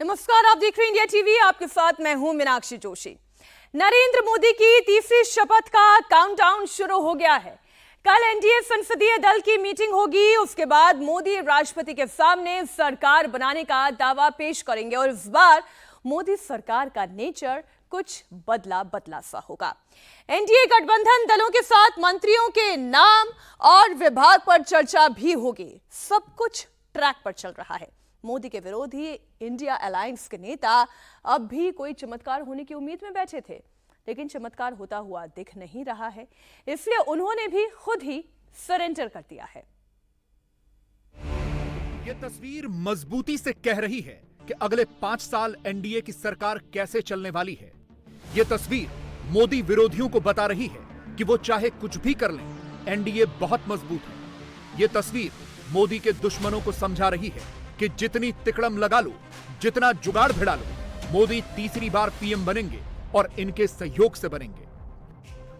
नमस्कार, आप देख रहे हैं इंडिया टीवी। आपके साथ मैं हूं मीनाक्षी जोशी। नरेंद्र मोदी की तीसरी शपथ का काउंटडाउन शुरू हो गया है। कल एनडीए संसदीय दल की मीटिंग होगी। उसके बाद मोदी राष्ट्रपति के सामने सरकार बनाने का दावा पेश करेंगे और इस बार मोदी सरकार का नेचर कुछ बदला बदला सा होगा। एनडीए गठबंधन दलों के साथ मंत्रियों के नाम और विभाग पर चर्चा भी होगी। सब कुछ ट्रैक पर चल रहा है। मोदी के विरोधी इंडिया अलायंस के नेता अब भी कोई चमत्कार होने की उम्मीद में बैठे थे, लेकिन चमत्कार होता हुआ दिख नहीं रहा है। इसलिए उन्होंने भी खुद ही सरेंडर कर दिया है। यह तस्वीर मजबूती से कह रही है कि अगले 5 साल एनडीए की सरकार कैसे चलने वाली है। यह तस्वीर मोदी विरोधियों को बता रही है कि वो चाहे कुछ भी कर लें, एनडीए बहुत मजबूत है। यह तस्वीर मोदी के दुश्मनों को समझा रही है कि जितनी तिकड़म लगा लो, जितना जुगाड़ भिड़ा लो, मोदी तीसरी बार पीएम बनेंगे और इनके सहयोग से बनेंगे।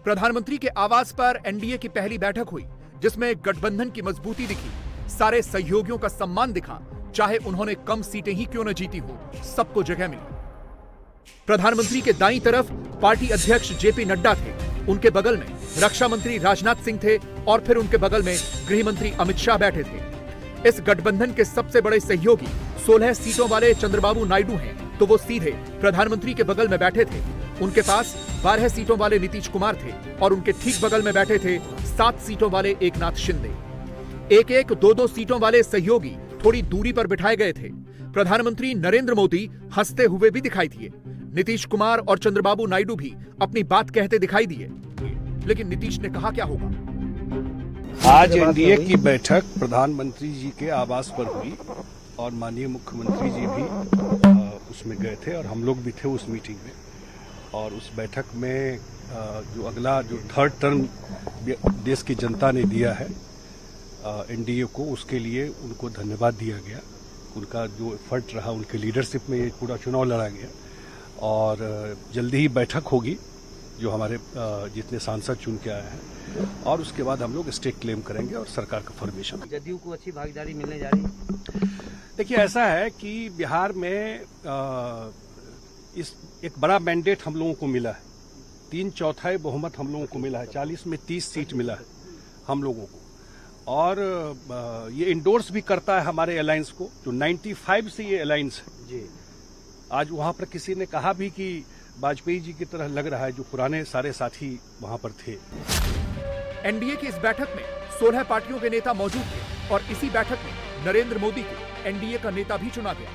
प्रधानमंत्री के आवास पर एनडीए की पहली बैठक हुई, जिसमें गठबंधन की मजबूती दिखी, सारे सहयोगियों का सम्मान दिखा, चाहे उन्होंने कम सीटें ही क्यों न जीती हो, सबको जगह मिली। प्रधानमंत्री के दाईं तरफ पार्टी अध्यक्ष जेपी नड्डा थे, उनके बगल में रक्षा मंत्री राजनाथ सिंह थे और फिर उनके बगल में गृह मंत्री अमित शाह बैठे थे। इस गठबंधन के सबसे बड़े सहयोगी 16 सीटों वाले चंद्रबाबू नायडू हैं, तो वो सीधे प्रधानमंत्री के बगल में बैठे थे। उनके पास 12 सीटों वाले नीतीश कुमार थे और उनके ठीक बगल में बैठे थे 7 सीटों वाले एकनाथ शिंदे। एक एक 2-2 सीटों वाले सहयोगी थोड़ी दूरी पर बिठाए गए थे। प्रधानमंत्री नरेंद्र मोदी हंसते हुए भी दिखाई दिए। नीतीश कुमार और चंद्रबाबू नायडू भी अपनी बात कहते दिखाई दिए। लेकिन नीतीश ने कहा क्या होगा? आज एनडीए की बैठक प्रधानमंत्री जी के आवास पर हुई और माननीय मुख्यमंत्री जी भी उसमें गए थे और हम लोग भी थे उस मीटिंग में। और उस बैठक में जो अगला जो थर्ड टर्म देश की जनता ने दिया है एनडीए को, उसके लिए उनको धन्यवाद दिया गया। उनका जो एफर्ट रहा, उनके लीडरशिप में ये पूरा चुनाव लड़ा गया और जल्दी ही बैठक होगी जो हमारे जितने सांसद चुन के आए हैं, और उसके बाद हम लोग स्टेक क्लेम करेंगे और सरकार का फॉर्मेशन। जदयू को अच्छी भागीदारी मिलने जा रही है। देखिए, ऐसा है कि बिहार में इस एक बड़ा मैंडेट हम लोगों को मिला है। 3/4 बहुमत हम लोगों को मिला है। 40 में 30 सीट मिला है हम लोगों को, और ये इंडोर्स भी करता है हमारे अलायंस को, जो 95 से ये अलायंस है जी। आज वहां पर किसी ने कहा भी कि वाजपेयी जी की तरह लग रहा है, जो पुराने सारे साथी वहां पर थे। एनडीए की इस बैठक में 16 पार्टियों के नेता मौजूद थे और इसी बैठक में नरेंद्र मोदी को एनडीए का नेता भी चुना गया।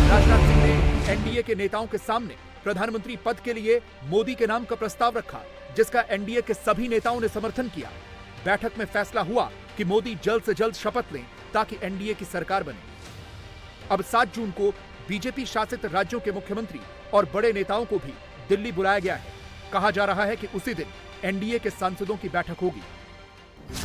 राजनाथ सिंह ने एनडीए के नेताओं के सामने प्रधानमंत्री पद के लिए मोदी के नाम का प्रस्ताव रखा, जिसका एनडीए के सभी नेताओं ने समर्थन किया। बैठक में फैसला हुआ कि मोदी जल्द से जल्द शपथ लें ताकि एनडीए की सरकार बने। अब 7 जून को बीजेपी शासित राज्यों के मुख्यमंत्री और बड़े नेताओं को भी दिल्ली बुलाया गया है। कहा जा रहा है कि उसी दिन एनडीए के सांसदों की बैठक होगी।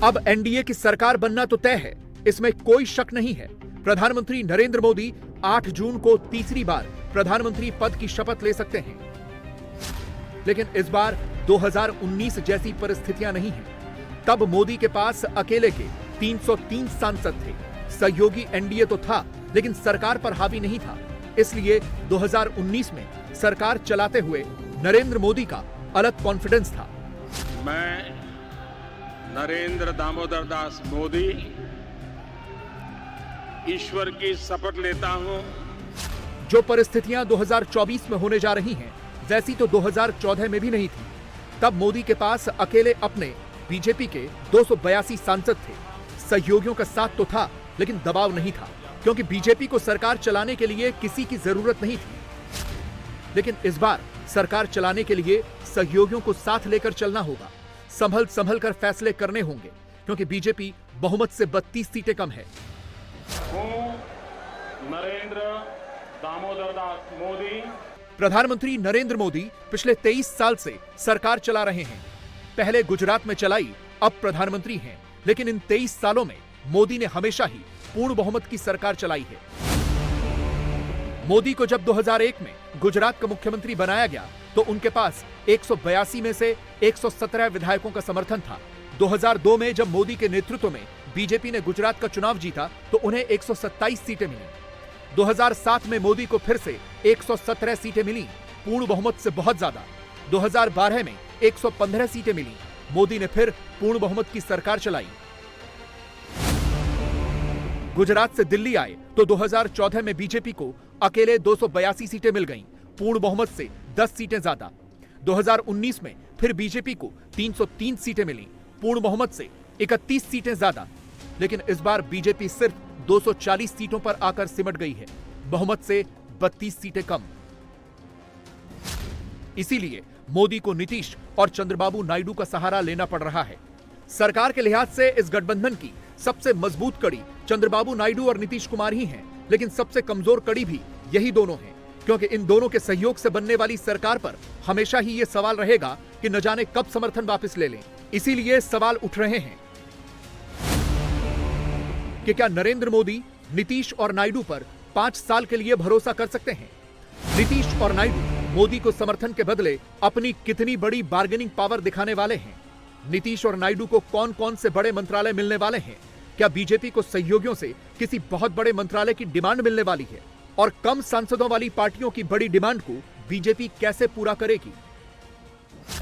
अब एनडीए की सरकार बनना तो तय है, इसमें कोई शक नहीं है। प्रधानमंत्री नरेंद्र मोदी 8 जून को तीसरी बार प्रधानमंत्री पद की शपथ ले सकते हैं। लेकिन इस बार 2019 जैसी परिस्थितियां नहीं हैं। तब मोदी के पास अकेले के 303 सांसद थे। सहयोगी एनडीए तो था, लेकिन सरकार पर हावी नहीं था। इसलिए 2019 में सरकार चलाते हुए नरेंद्र मोदी का अलग कॉन्फिडेंस था। मैं नरेंद्र दामोदर दास मोदी ईश्वर की शपथ लेता हूं। जो परिस्थितियां 2024 में होने जा रही हैं, वैसी तो 2014 में भी नहीं थी। तब मोदी के पास अकेले अपने बीजेपी के 282 सांसद थे। सहयोगियों का साथ तो था, लेकिन दबाव नहीं था, क्योंकि बीजेपी को सरकार चलाने के लिए किसी की जरूरत नहीं थी। लेकिन इस बार सरकार चलाने के लिए सहयोगियों को साथ लेकर चलना होगा। संभल संभल कर फैसले करने होंगे, क्योंकि बीजेपी बहुमत से 32 सीटें कम है। नरेंद्र दामोदर दास मोदी। प्रधानमंत्री नरेंद्र मोदी पिछले 23 साल से सरकार चला रहे हैं। पहले गुजरात में चलाई, अब प्रधानमंत्री हैं। लेकिन इन 23 सालों में मोदी ने हमेशा ही पूर्ण बहुमत की सरकार चलाई है। मोदी को जब 2001 में गुजरात का मुख्यमंत्री बनाया गया, तो उनके पास 182 में से 117 विधायकों का समर्थन था। 2002 में जब मोदी के नेतृत्व में बीजेपी ने गुजरात का चुनाव जीता, तो उन्हें 127 सीटें मिली। 2007 में मोदी को फिर से 117 सीटें मिली, पूर्ण बहुमत से बहुत ज्यादा। 2012 में 115 सीटें मिली, मोदी ने फिर पूर्ण बहुमत की सरकार चलाई। गुजरात से दिल्ली आए तो 2014 में बीजेपी को अकेले 282 सीटें मिल गईं, पूर्ण बहुमत से 10 सीटें ज्यादा। 2019 में फिर बीजेपी को 303 सीटें मिली, पूर्ण बहुमत से 31 सीटें ज्यादा। लेकिन इस बार बीजेपी सिर्फ 240 सीटों पर आकर सिमट गई है, बहुमत से 32 सीटें कम। इसीलिए मोदी को नीतीश और चंद्रबाबू नायडू का सहारा लेना पड़ रहा है। सरकार के लिहाज से इस गठबंधन की सबसे मजबूत कड़ी चंद्रबाबू नायडू और नीतीश कुमार ही हैं, लेकिन सबसे कमजोर कड़ी भी यही दोनों हैं, क्योंकि इन दोनों के सहयोग से बनने वाली सरकार पर हमेशा ही ये सवाल रहेगा कि न जाने कब समर्थन वापस ले लें। इसीलिए सवाल उठ रहे हैं कि क्या नरेंद्र मोदी नीतीश और नायडू पर 5 साल के लिए भरोसा कर सकते हैं? नीतीश और नायडू मोदी को समर्थन के बदले अपनी कितनी बड़ी बार्गेनिंग पावर दिखाने वाले हैं? नीतीश और नायडू को कौन कौन से बड़े मंत्रालय मिलने वाले हैं? क्या बीजेपी को सहयोगियों से किसी बहुत बड़े मंत्रालय की डिमांड मिलने वाली है? और कम सांसदों वाली पार्टियों की बड़ी डिमांड को बीजेपी कैसे पूरा करेगी?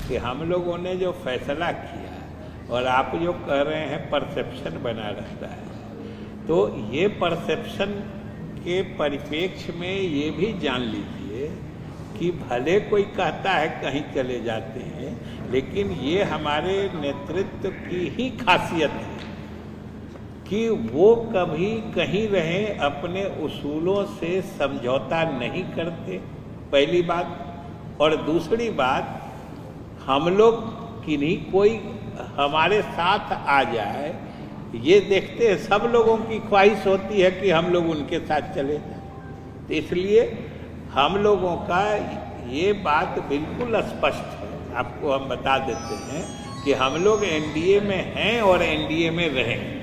कि हम लोगों ने जो फैसला किया और आप जो कह रहे हैं परसेप्शन बना रहता है, तो ये परसेप्शन के परिप्रेक्ष्य में ये भी जान लीजिए कि भले कोई कहता है कहीं चले जाते हैं, लेकिन ये हमारे नेतृत्व की ही खासियत है कि वो कभी कहीं रहे अपने उसूलों से समझौता नहीं करते, पहली बात। और दूसरी बात, हम लोग किन्हीं कोई हमारे साथ आ जाए, ये देखते हैं, सब लोगों की ख्वाहिश होती है कि हम लोग उनके साथ चले जाएं। तो इसलिए हम लोगों का ये बात बिल्कुल स्पष्ट है, आपको हम बता देते हैं कि हम लोग एनडीए में हैं और एनडीए में रहेंगे।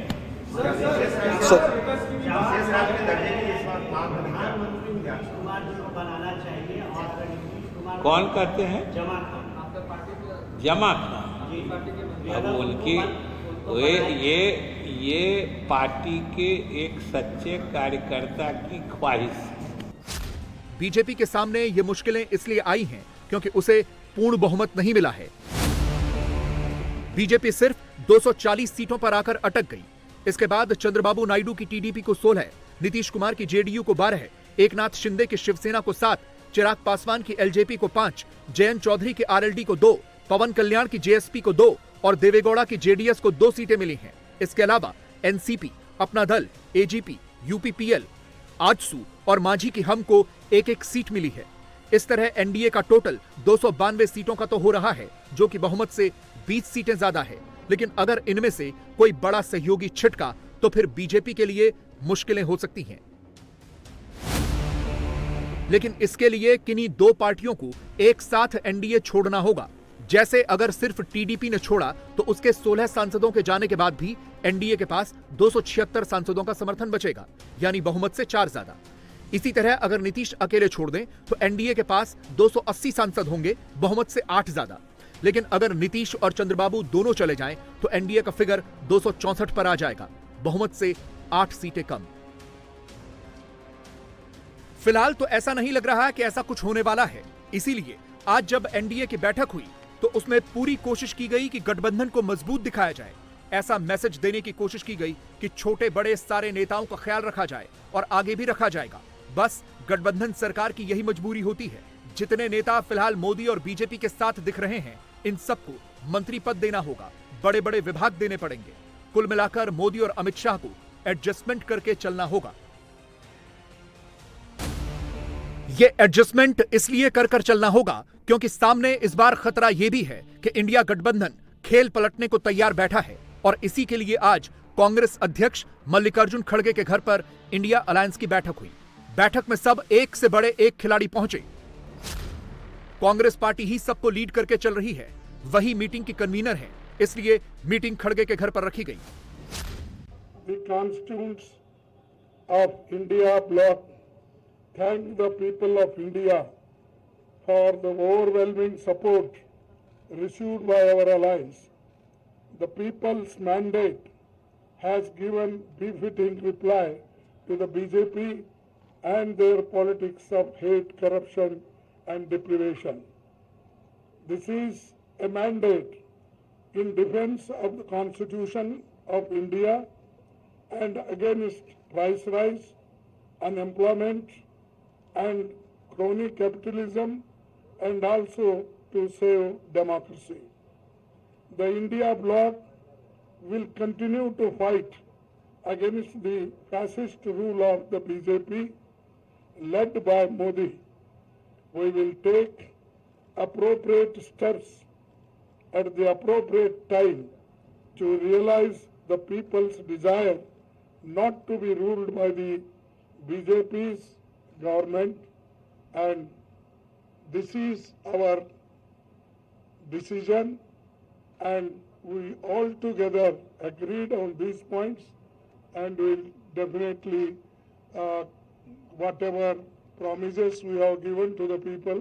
कौन कहते हैं? जमा खान। अब उनकी ये पार्टी के एक सच्चे कार्यकर्ता की ख्वाहिश। बीजेपी के सामने ये मुश्किलें इसलिए आई हैं क्योंकि उसे पूर्ण बहुमत नहीं मिला है। बीजेपी सिर्फ 240 सीटों पर आकर अटक गई। इसके बाद चंद्रबाबू नायडू की टीडीपी को 16, नीतीश कुमार की जेडीयू को 12, एकनाथ शिंदे की शिवसेना को 7, चिराग पासवान की एलजेपी को 5, जयंत चौधरी की आरएलडी को 2, पवन कल्याण की जेएसपी को 2 और देवेगौड़ा की जेडीएस को 2 सीटें मिली हैं। इसके अलावा एनसीपी, अपना दल, एजीपी, यूपीपीएल, आजसू और मांझी की हम को 1-1 सीट मिली है। इस तरह एनडीए का टोटल 292 सीटों का तो हो रहा है, जो कि बहुमत से 20 सीटें ज्यादा है। लेकिन अगर इनमें से कोई बड़ा सहयोगी छिटका तो फिर बीजेपी के लिए मुश्किलें हो सकती हैं। लेकिन इसके लिए किन्हीं 2 पार्टियों को एक साथ एनडीए छोड़ना होगा। जैसे अगर सिर्फ टीडीपी ने छोड़ा तो उसके 16 सांसदों के जाने के बाद भी एनडीए के पास 276 सांसदों का समर्थन बचेगा, यानी बहुमत से 4 ज्यादा। इसी तरह अगर नीतीश अकेले छोड़ दें तो एनडीए के पास 280 सांसद होंगे, बहुमत से 8 ज्यादा। लेकिन अगर नीतीश और चंद्रबाबू दोनों चले जाएं तो एनडीए का फिगर 264 पर आ जाएगा, बहुमत से 8 सीटें कम। फिलहाल तो ऐसा नहीं लग रहा कि ऐसा कुछ होने वाला है। इसीलिए आज जब एनडीए की बैठक हुई तो उसमें पूरी कोशिश की गई कि गठबंधन को मजबूत दिखाया जाए। ऐसा मैसेज देने की कोशिश की गई कि छोटे बड़े सारे नेताओं का ख्याल रखा जाए और आगे भी रखा जाएगा। बस गठबंधन सरकार की यही मजबूरी होती है। जितने नेता फिलहाल मोदी और बीजेपी के साथ दिख रहे हैं, इन सबको मंत्री पद देना होगा, बड़े बड़े विभाग देने पड़ेंगे। कुल मिलाकर मोदी और अमित शाह को एडजस्टमेंट करके चलना होगा। ये एडजस्टमेंट इसलिए कर चलना होगा क्योंकि सामने इस बार खतरा यह भी है कि इंडिया गठबंधन खेल पलटने को तैयार बैठा है। और इसी के लिए आज कांग्रेस अध्यक्ष मल्लिकार्जुन खड़गे के घर पर इंडिया अलायंस की बैठक हुई। बैठक में सब एक से बड़े एक खिलाड़ी पहुंचे। कांग्रेस पार्टी ही सबको लीड करके चल रही है, वही मीटिंग की कन्वीनर है, इसलिए मीटिंग खड़गे के घर पर रखी गई। The constituents of India bloc thank the people of India for the overwhelming support received by our alliance. The people's mandate has given befitting reply to the BJP and their politics of hate, corruption, and deprivation. This is a mandate in defense of the Constitution of India and against price rise, unemployment, and crony capitalism, and also to save democracy. The India bloc will continue to fight against the fascist rule of the BJP led by Modi. We will take appropriate steps at the appropriate time to realize the people's desire not to be ruled by the BJP's government, and this is our decision, and we all together agreed on these points, and will definitely whatever promises we have given to the people,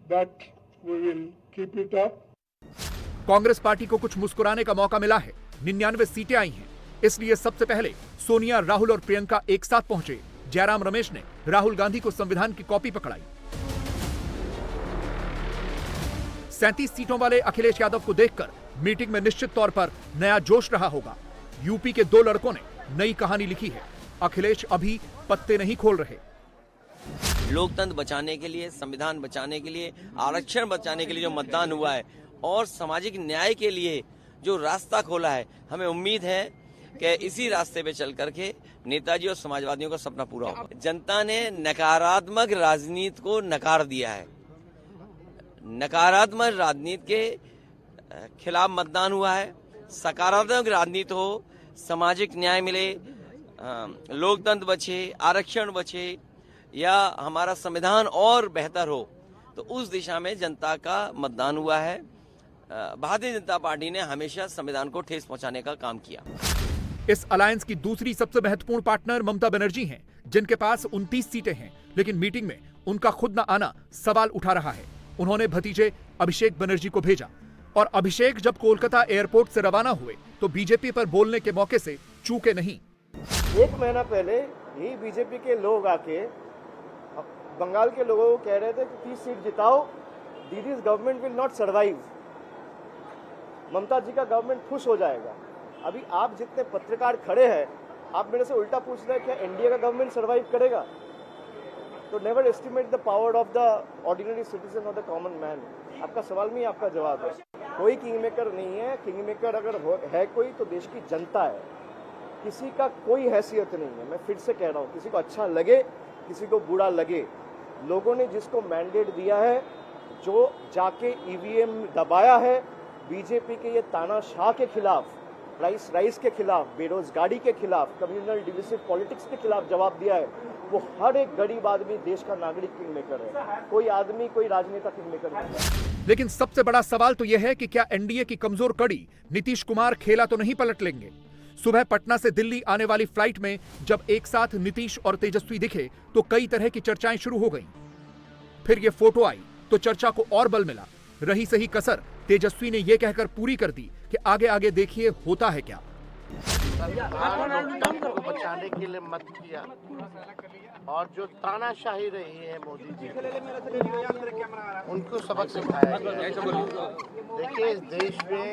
that we will keep it up. Congress party को कुछ मुस्कुराने का मौका मिला है। 99 सीटें आई हैं, इसलिए सबसे पहले सोनिया, राहुल और प्रियंका एक साथ पहुंचे। जयराम रमेश ने राहुल गांधी को संविधान की कॉपी पकड़ाई। 37 सीटों वाले अखिलेश यादव को देखकर मीटिंग में निश्चित तौर पर नया जोश रहा होगा। यूपी के 2 लड़कों ने नई कहानी लिखी है। अखिलेश अभी पत्ते नहीं खोल रहे। लोकतंत्र बचाने के लिए, संविधान बचाने के लिए, आरक्षण बचाने के लिए जो मतदान हुआ है और सामाजिक न्याय के लिए जो रास्ता खोला है, हमें उम्मीद है कि इसी रास्ते पे चल करके नेताजी और समाजवादियों का सपना पूरा होगा। जनता ने नकारात्मक राजनीति को नकार दिया है। नकारात्मक राजनीति के खिलाफ मतदान हुआ है। सकारात्मक राजनीति हो, सामाजिक न्याय मिले, लोकतंत्र बचे, आरक्षण बचे या हमारा संविधान और बेहतर हो, तो उस दिशा में जनता का मतदान हुआ है। भारतीय जनता पार्टी ने हमेशा संविधान को ठेस पहुंचाने का काम किया। इस अलायंस की दूसरी सबसे महत्वपूर्ण पार्टनर ममता बनर्जी हैं, जिनके पास 29 सीटें हैं, लेकिन मीटिंग में उनका खुद न आना सवाल उठा रहा है। उन्होंने भतीजे अभिषेक बनर्जी को भेजा और अभिषेक जब कोलकाता एयरपोर्ट से रवाना हुए तो बीजेपी पर बोलने के मौके से चूके नहीं। 1 महीना पहले ही बीजेपी के लोग आके बंगाल के लोगों को कह रहे थे कि 30 सीट जिताओ, Didi's government will not survive, Mamata ji का गवर्नमेंट खुश हो जाएगा। अभी आप जितने पत्रकार खड़े हैं, आप मेरे से उल्टा पूछ रहे हैं क्या एनडीए का गवर्नमेंट सर्वाइव करेगा? तो never estimate the power of the ordinary citizen और द कॉमन मैन। आपका सवाल में ही आपका जवाब है। कोई किंग मेकर नहीं है। किंग मेकर अगर है कोई तो देश की जनता है। किसी का कोई हैसियत नहीं है। मैं फिर से कह रहा हूँ, किसी को अच्छा लगे, किसी को बुरा लगे, लोगों ने जिसको मैंडेट दिया है, जो जाके ईवीएम दबाया है, बीजेपी के ये तानाशाह के खिलाफ, प्राइस राइज के खिलाफ, बेरोजगारी के खिलाफ, कम्युनल डिविसिव पॉलिटिक्स के खिलाफ जवाब दिया है, वो हर एक गरीब आदमी देश का नागरिक किंग मेकर है। कोई आदमी, कोई राजनेता किंग मेकर नहीं है। लेकिन सबसे बड़ा सवाल तो यह है कि क्या एनडीए की कमजोर कड़ी नीतीश कुमार खेला तो नहीं पलट लेंगे? सुबह पटना से दिल्ली आने वाली फ्लाइट में जब एक साथ नीतीश और तेजस्वी दिखे तो कई तरह की चर्चाएं शुरू हो गईं। फिर ये फोटो आई तो चर्चा को और बल मिला। रही सही कसर तेजस्वी ने यह कहकर पूरी कर दी कि आगे आगे देखिए होता है क्या। लोकतंत्र को बचाने के लिए मत किया और जो तानाशाही रही है मोदी जी, उनको सबक सिखाया गया। देखिए, इस देश में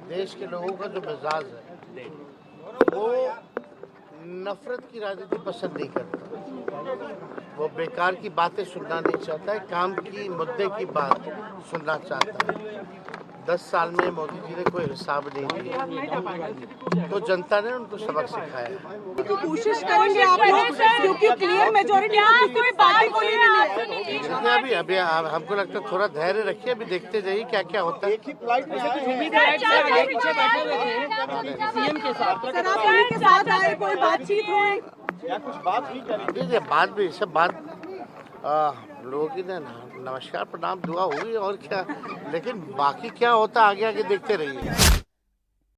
देश के लोगों का जो मिजाज है वो नफरत की राजनीति पसंद नहीं करता। वो बेकार की बातें सुनना नहीं चाहता है, काम की मुद्दे की बात सुनना चाहता है। 10 साल में मोदी जी ने कोई हिसाब नहीं दिया, तो जनता ने उनको सबक सिखाया। तो कोशिश करेंगे आप लोग, क्योंकि क्लियर मेजॉरिटी कोई पार्टी को नहीं मिली। अभी हमको लगता है थोड़ा धैर्य रखिए, अभी देखते जाइए क्या क्या होता है। कोई बातचीत हुई या कुछ बात भी करेंगे? बात भी, सब बात लोगों की नमस्कार प्रणाम दुआ हुई और क्या, लेकिन बाकी क्या होता आगे आगे देखते रहिए।